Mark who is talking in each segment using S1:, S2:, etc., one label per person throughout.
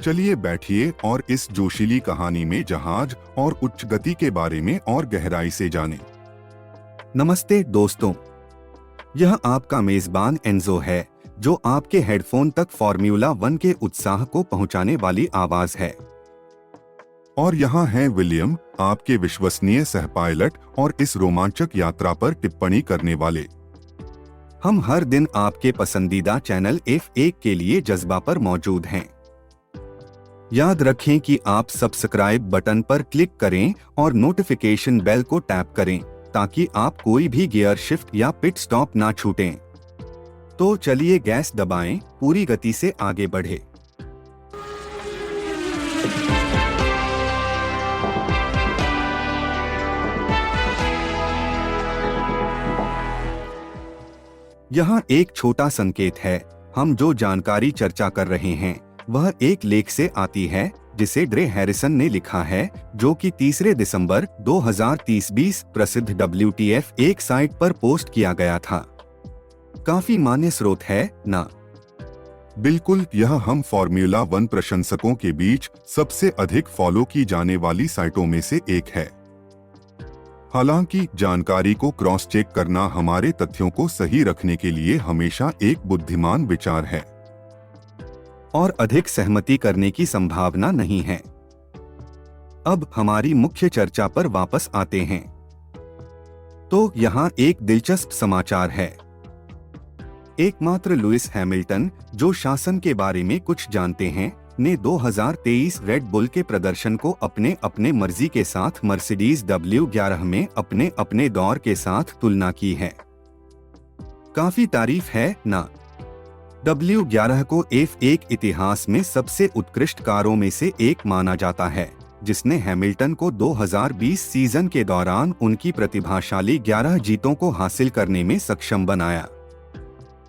S1: चलिए बैठिए और इस जोशीली कहानी में जहाज और उच्च गति के बारे में और गहराई से जानें।
S2: नमस्ते दोस्तों, यह आपका मेजबान एंजो है जो आपके हेडफोन तक फॉर्मूला 1 के उत्साह को पहुंचाने वाली आवाज है।
S1: और यहाँ है विलियम, आपके विश्वसनीय सहपायलट और इस रोमांचक यात्रा पर टिप्पणी करने वाले।
S2: हम हर दिन आपके पसंदीदा चैनल F1 के लिए जज्बा पर मौजूद हैं। याद रखें कि आप सब्सक्राइब बटन पर क्लिक करें और नोटिफिकेशन बेल को टैप करें ताकि आप कोई भी गियर शिफ्ट या पिट स्टॉप ना छूटें। तो चलिए गैस दबाएं, पूरी गति से आगे बढ़े। यहाँ एक छोटा संकेत है। हम जो जानकारी चर्चा कर रहे हैं वह एक लेख से आती है जिसे ड्रे हैरिसन ने लिखा है, जो कि 3 दिसंबर 2030 प्रसिद्ध WTF एक साइट पर पोस्ट किया गया था। काफी मान्य स्रोत है ना?
S1: बिल्कुल, यह हम फॉर्मूला 1 प्रशंसकों के बीच सबसे अधिक फॉलो की जाने वाली साइटों में से एक है। हालांकि जानकारी को क्रॉस चेक करना हमारे तथ्यों को सही रखने के लिए हमेशा एक बुद्धिमान विचार है
S2: और अधिक सहमति करने की संभावना नहीं है। अब हमारी मुख्य चर्चा पर वापस आते हैं। तो यहाँ एक दिलचस्प समाचार है। एकमात्र लुइस हैमिल्टन, जो शासन के बारे में कुछ जानते हैं, ने 2023 रेड बुल के प्रदर्शन को अपने अपने मर्जी के साथ मर्सिडीज W11 में अपने अपने दौर के साथ तुलना की है। काफी तारीफ है ना? W11 को F1 इतिहास में सबसे उत्कृष्ट कारों में से एक माना जाता है, जिसने हैमिल्टन को 2020 सीजन के दौरान उनकी प्रतिभाशाली 11 जीतों को हासिल करने में सक्षम बनाया।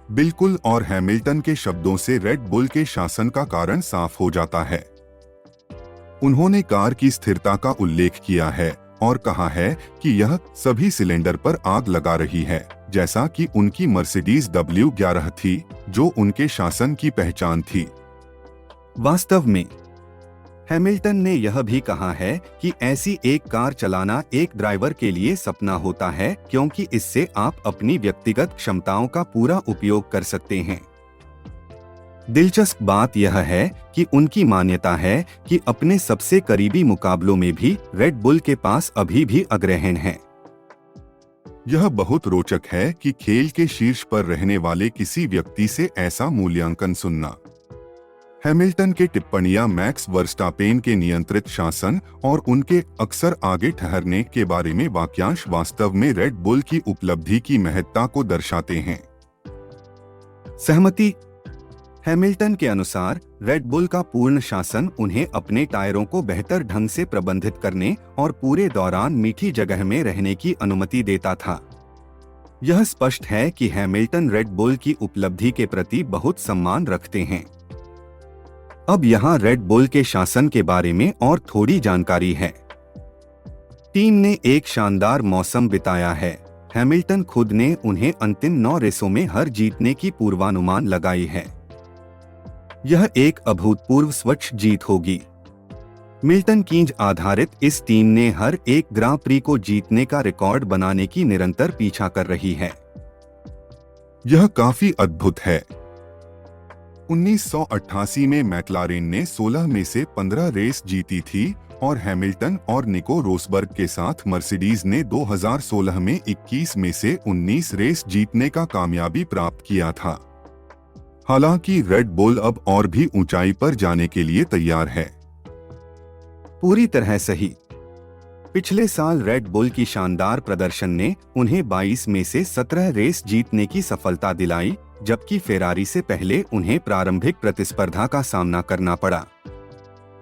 S1: बिल्कुल, और हैमिल्टन के शब्दों से रेड बुल के शासन का कारण साफ हो जाता है। उन्होंने कार की स्थिरता का उल्लेख किया है और कहा है कि यह सभी सिलेंडर पर आग लगा रही है, जैसा कि उनकी मर्सिडीज W11 थी, जो उनके शासन की पहचान थी।
S2: वास्तव में हैमिल्टन ने यह भी कहा है कि ऐसी एक कार चलाना एक ड्राइवर के लिए सपना होता है, क्योंकि इससे आप अपनी व्यक्तिगत क्षमताओं का पूरा उपयोग कर सकते हैं। दिलचस्प बात यह है कि उनकी मान्यता है कि अपने सबसे करीबी मुकाबलों में भी रेड बुल के पास अभी भी अग्रहण है।
S1: यह बहुत रोचक है कि खेल के शीर्ष पर रहने वाले किसी व्यक्ति से ऐसा मूल्यांकन सुनना। हैमिल्टन के टिप्पणियां मैक्स वर्स्टापेन के नियंत्रित शासन और उनके अक्सर आगे ठहरने के बारे में वाक्यांश वास्तव में रेड बुल की उपलब्धि की महत्ता को दर्शाते हैं।
S2: सहमति। हैमिल्टन के अनुसार रेड बुल का पूर्ण शासन उन्हें अपने टायरों को बेहतर ढंग से प्रबंधित करने और पूरे दौरान मीठी जगह में रहने की अनुमति देता था। यह स्पष्ट है कि हैमिल्टन रेड बुल की उपलब्धि के प्रति बहुत सम्मान रखते हैं। अब यहाँ रेड बुल के शासन के बारे में और थोड़ी जानकारी है। टीम ने एक शानदार मौसम बिताया है। हैमिल्टन खुद ने उन्हें अंतिम 9 रेसों में हर जीतने की पूर्वानुमान लगाई है। यह एक अभूतपूर्व स्वच्छ जीत होगी। मिल्टन कीन्ज आधारित इस टीम ने हर एक ग्रां प्री को जीतने का रिकॉर्ड बनाने की निरंतर पीछा कर रही है।
S1: यह काफी अद्भुत है। 1988 में मैक्लारेन ने 16 में से 15 रेस जीती थी और हैमिल्टन और निको रोसबर्ग के साथ मर्सिडीज ने 2016 में 21 में से 19 रेस जीतने का कामयाबी प्राप्त किया था। हालांकि रेड बुल अब और भी ऊंचाई पर जाने के लिए तैयार है।
S2: पूरी तरह सही। पिछले साल रेड बुल की शानदार प्रदर्शन ने उन्हें 22 में से 17 रेस जीतने की सफलता दिलाई, जबकि फेरारी से पहले उन्हें प्रारंभिक प्रतिस्पर्धा का सामना करना पड़ा।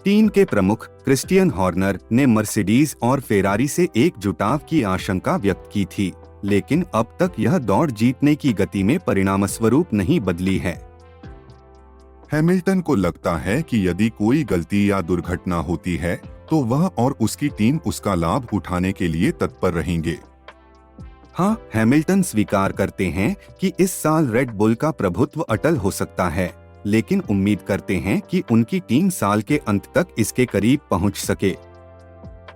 S2: टीम के प्रमुख क्रिस्टियन हॉर्नर ने मर्सिडीज और फेरारी से एक जुटाव की आशंका व्यक्त की थी, लेकिन अब तक यह दौड़ जीतने की गति में परिणामस्वरूप नहीं बदली है।
S1: हैमिल्टन को लगता है कि यदि कोई गलती या दुर्घटना होती है तो वह और उसकी टीम उसका लाभ उठाने के लिए तत्पर रहेंगे।
S2: हाँ, हैमिल्टन स्वीकार करते हैं कि इस साल रेड बुल का प्रभुत्व अटल हो सकता है, लेकिन उम्मीद करते हैं कि उनकी टीम साल के अंत तक इसके करीब पहुंच सके।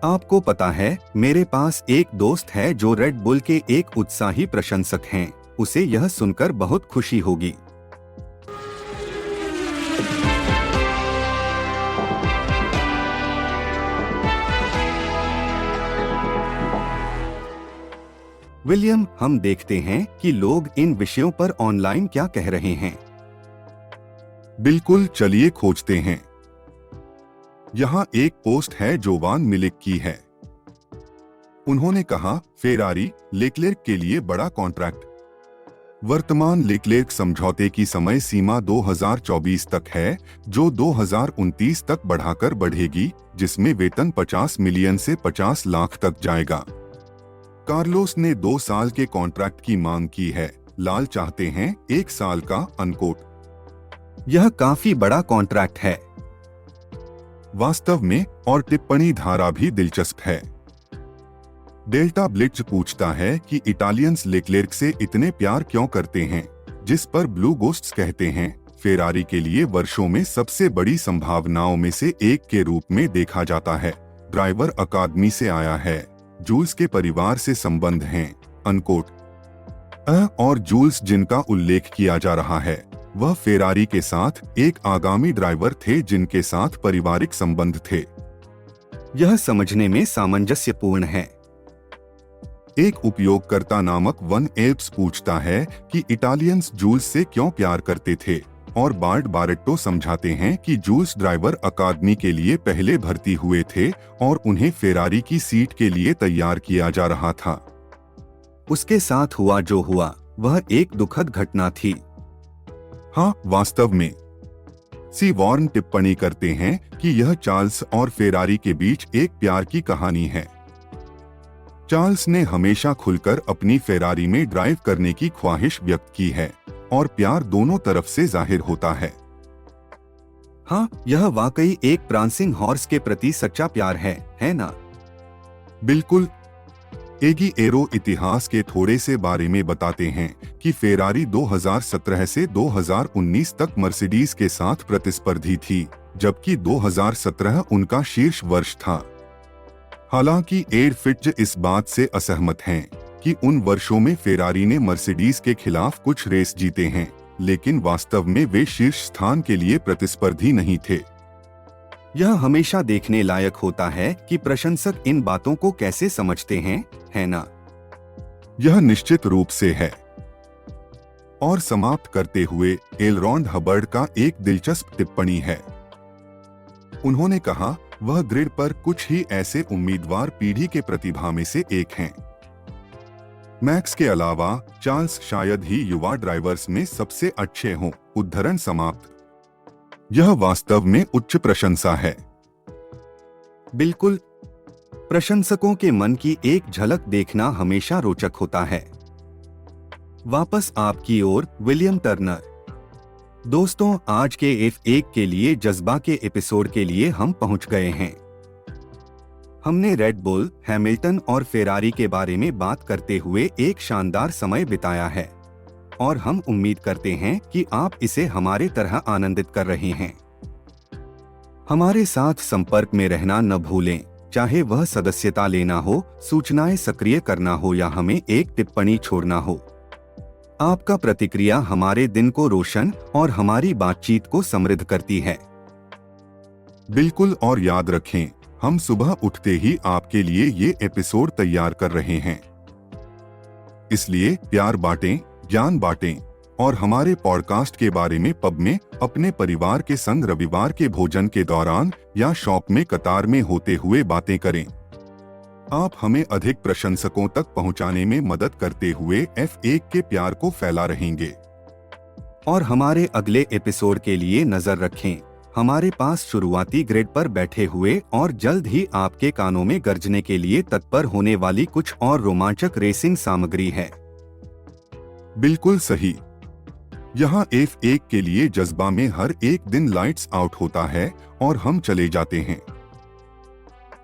S2: आपको पता है, मेरे पास एक दोस्त है जो रेड बुल के एक उत्साही प्रशंसक हैं। उसे यह सुनकर बहुत खुशी होगी। विलियम, हम देखते हैं कि लोग इन विषयों पर ऑनलाइन क्या कह रहे हैं।
S1: बिल्कुल, चलिए खोजते हैं। यहाँ एक पोस्ट है जो वान मिलिक की है। उन्होंने कहा, फेरारी लेक्लेर्क के लिए बड़ा कॉन्ट्रैक्ट। वर्तमान लेक्लेर्क समझौते की समय सीमा 2024 तक है, जो 2029 तक बढ़ाकर बढ़ेगी, जिसमें वेतन 50 मिलियन से 50 लाख तक जाएगा। कार्लोस ने 2 साल के कॉन्ट्रैक्ट की मांग की है। लाल चाहते हैं 1 साल का अनकोट।
S2: यह काफी बड़ा कॉन्ट्रैक्ट है।
S1: वास्तव में, और टिप्पणी धारा भी दिलचस्प है। डेल्टा ब्लिट्ज पूछता है कि इटालियंस लेक्लेर्क से इतने प्यार क्यों करते हैं, जिस पर ब्लू गोस्ट्स कहते हैं, फेरारी के लिए वर्षों में सबसे बड़ी संभावनाओं में से एक के रूप में देखा जाता है। ड्राइवर अकादमी से आया है, जूल्स के परिवार से संबंध हैं, अनकोट। और जूल्स जिनका उल्लेख किया जा रहा है, वह फेरारी के साथ एक आगामी ड्राइवर थे जिनके साथ पारिवारिक संबंध थे।
S2: यह समझने में सामंजस्यपूर्ण है।
S1: एक उपयोगकर्ता नामक वन एप्स पूछता है कि इटालियंस जूल्स से क्यों प्यार करते थे, और बार्ट बारेट्टो समझाते हैं कि जूल्स ड्राइवर अकादमी के लिए पहले भर्ती हुए थे और उन्हें फेरारी की सीट के लिए तैयार किया जा रहा था।
S2: उसके साथ हुआ जो हुआ, वह एक दुखद घटना थी।
S1: हाँ, वास्तव में। सी वॉर्न टिप्पणी करते हैं कि यह चार्ल्स और फेरारी के बीच एक प्यार की कहानी है। चार्ल्स ने हमेशा खुलकर अपनी फेरारी में ड्राइव करने की ख्वाहिश व्यक्त की है, और प्यार दोनों तरफ से जाहिर होता है।
S2: हाँ, यह वाकई एक प्रांसिंग हॉर्स के प्रति सच्चा प्यार है ना?
S1: बिल्कुल। एगी एरो इतिहास के थोड़े से बारे में बताते हैं कि फेरारी 2017 से 2019 तक मर्सिडीज के साथ प्रतिस्पर्धी थी, जबकि 2017 उनका शीर्ष वर्ष था। हालांकि एड फिट्ज इस बात से असहमत हैं कि उन वर्षों में फेरारी ने मर्सिडीज के खिलाफ कुछ रेस जीते हैं, लेकिन वास्तव में वे शीर्ष स्थान के लिए प्रतिस्पर्धी नहीं थे।
S2: यह हमेशा देखने लायक होता है कि प्रशंसक इन बातों को कैसे समझते हैं, है ना?
S1: यह निश्चित रूप से है। और समाप्त करते हुए एल रॉन हबर्ड का एक दिलचस्प टिप्पणी है। उन्होंने कहा, वह ग्रिड पर कुछ ही ऐसे उम्मीदवार पीढ़ी के प्रतिभा में से एक हैं। मैक्स के अलावा चार्ल्स शायद ही युवा ड्राइवर्स में सबसे अच्छे हों। उद्धरण समाप्त। यह वास्तव में उच्च प्रशंसा है।
S2: बिल्कुल। प्रशंसकों के मन की एक झलक देखना हमेशा रोचक होता है। वापस आपकी ओर, विलियम टर्नर। दोस्तों, आज के F1 के लिए जज्बा के एपिसोड के लिए हम पहुंच गए हैं। हमने रेड बुल, हैमिल्टन और फेरारी के बारे में बात करते हुए एक शानदार समय बिताया है, और हम उम्मीद करते हैं कि आप इसे हमारे तरह आनंदित कर रहे हैं। हमारे साथ संपर्क में रहना न भूलें, चाहे वह सदस्यता लेना हो, सूचनाएं सक्रिय करना हो या हमें एक टिप्पणी छोड़ना हो। आपका प्रतिक्रिया हमारे दिन को रोशन और हमारी बातचीत को समृद्ध करती है।
S1: बिल्कुल, और याद रखें, हम सुबह उठते ही आपके लिए ये एपिसोड तैयार कर रहे हैं। इसलिए प्यार बांटें, ज्ञान बांटें, और हमारे पॉडकास्ट के बारे में पब में अपने परिवार के संग रविवार के भोजन के दौरान या शॉप में कतार में होते हुए बातें करें। आप हमें अधिक प्रशंसकों तक पहुंचाने में मदद करते हुए F1 के प्यार को फैला रहेंगे।
S2: और हमारे अगले एपिसोड के लिए नजर रखें। हमारे पास शुरुआती ग्रेड पर बैठे हुए और जल्द ही आपके कानों में गरजने के लिए तत्पर होने वाली कुछ और रोमांचक रेसिंग सामग्री है।
S1: बिल्कुल सही। यहाँ F1 के लिए जज्बा में हर एक दिन लाइट्स आउट होता है और हम चले जाते हैं।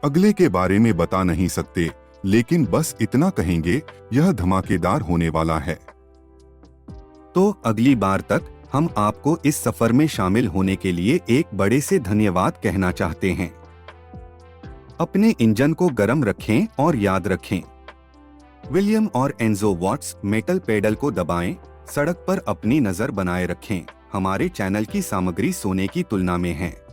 S1: अगले के बारे में बता नहीं सकते, लेकिन बस इतना कहेंगे, यह धमाकेदार होने वाला है।
S2: तो अगली बार तक हम आपको इस सफर में शामिल होने के लिए एक बड़े से धन्यवाद कहना चाहते हैं। अपने इंजन को गर्म रखें और याद रखें, विलियम और एंजो वॉट्स मेटल पेडल को दबाएं, सड़क पर अपनी नजर बनाए रखें। हमारे चैनल की सामग्री सोने की तुलना में है।